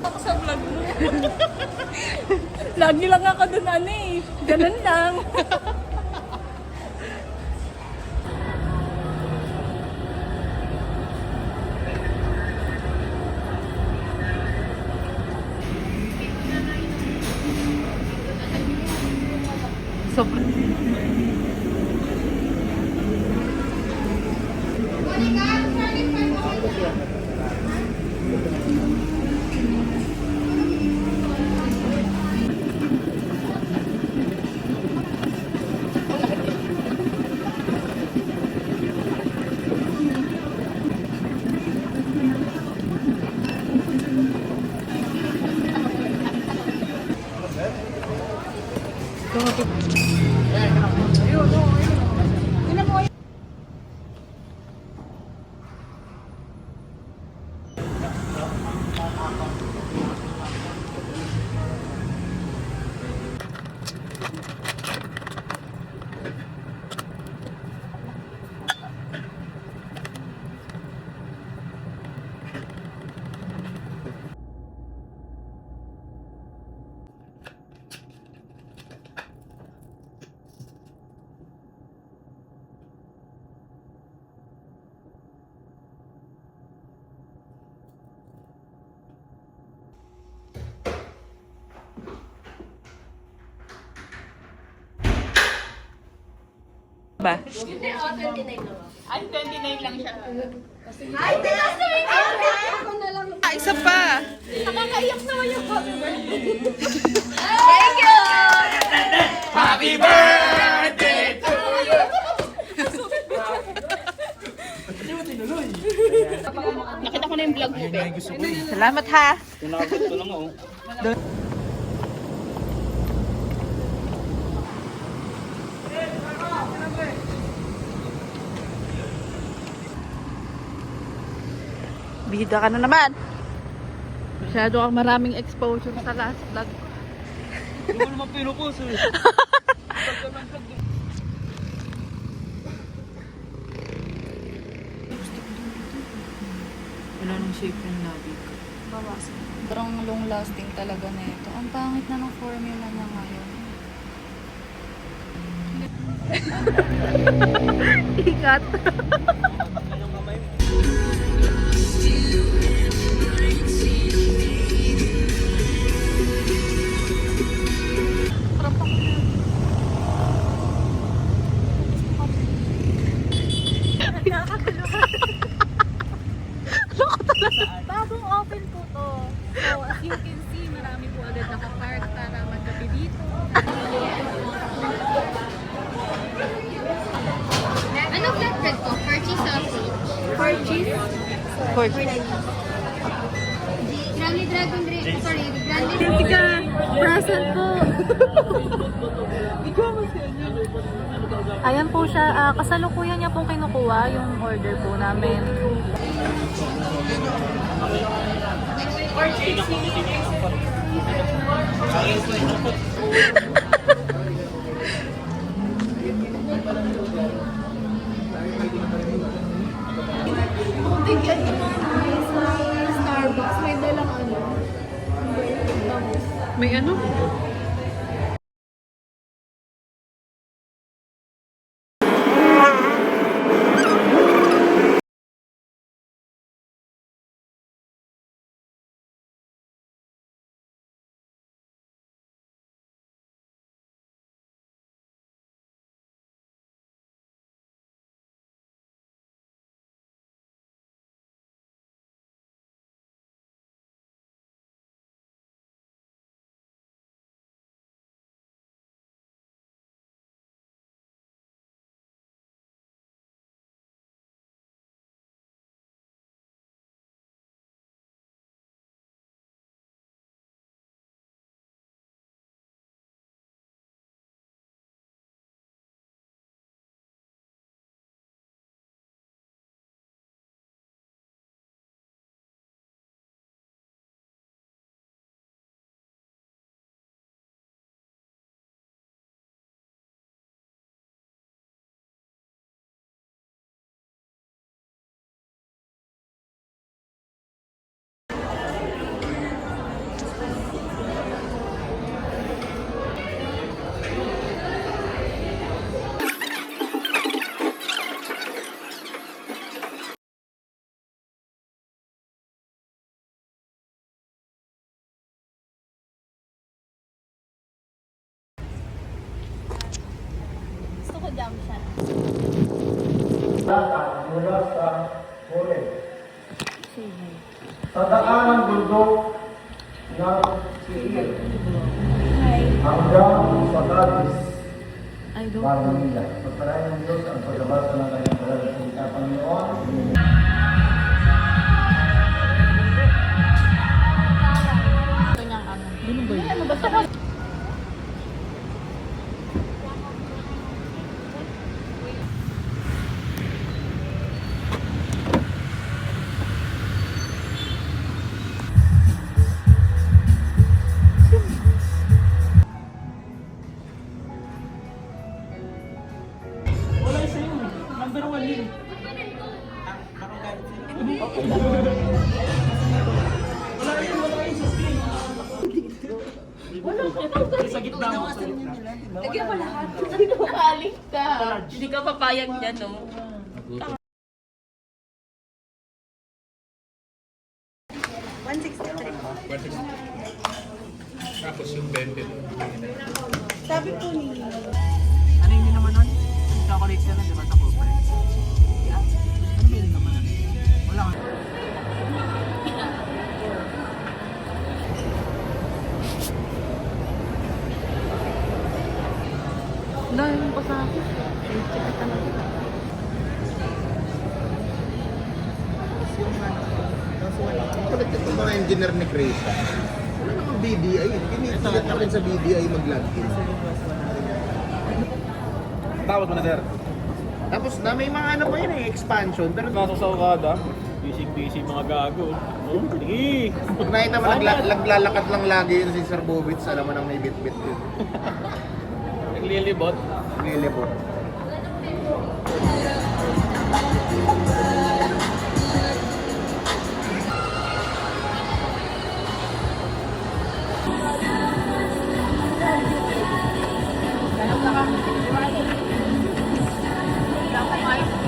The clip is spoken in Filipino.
Ako sa vlog mo. Lagi lang ako dun ganun lang. Ba? Ay, 29 lang siya. Ay, ako na lang. Isa pa. Nakakaiyak naman yung happy birthday. Thank you! Happy birthday to you! Nakita ko na yung vlog mo, be. Salamat ha. Tinapot ko lang ako. Bida ka na naman. Masyado kang maraming exposure sa last vlog. Hindi mo naman pinupost eh. Wala nang shape yung labi ko. Bawasan. Sobrang long lasting talaga na ito. Ang pangit na ng formula niya ngayon. Ikat. Bagong open po to. So, as you can see, marami po agad nakapark para magkape dito. Ano flatbread to? For cheese sausage? For cheese? For Grande Dragon Drink. Sorry, Grande Jessica, present po. Ayan po siya. Kasalukuyan niya pong kinukuha yung order po namin. Bigyan ko sa Starbucks. May dalang ano. May ano? junction. Mula sa Huli. Sa daan ng bundok ng Siil hanggang sa Gadis, I don't know. Manila. Pagpalain ng Diyos ang pagbabasa ng kanyang paglalagay sa Panginoon. Ito niyang ano. Ano ba ito? Wala isa yun. Number 1 yun. Sa gitna mo. Sa gitna. Lagyan mo lahat. Hindi ko maalis ka. Hindi ka papayag dyan, no? Tapos yung 20. Sabi po ni... Ano yun naman nun? Chocolate ka na, di ba? Sa corporate. Ano ba yun naman? Wala ka. Dahil mo pa sa akin. Eh, check ka talaga. Ito mga engineer ni Chris. Wala namang BDI. Pinipilit namin sa BDI mag-login. Tawad mo na, sir. Tapos na may mga ano pa yun eh, expansion. Pero Nasa sa Okada. Busy mga gago. Oh, sige. pag nakita mo naglalakad lang lagi yun si Sir Bobits, alam mo nang may bit-bit yun. Naglilibot. Nilipot. Ganap na kami. Wala ko kayo.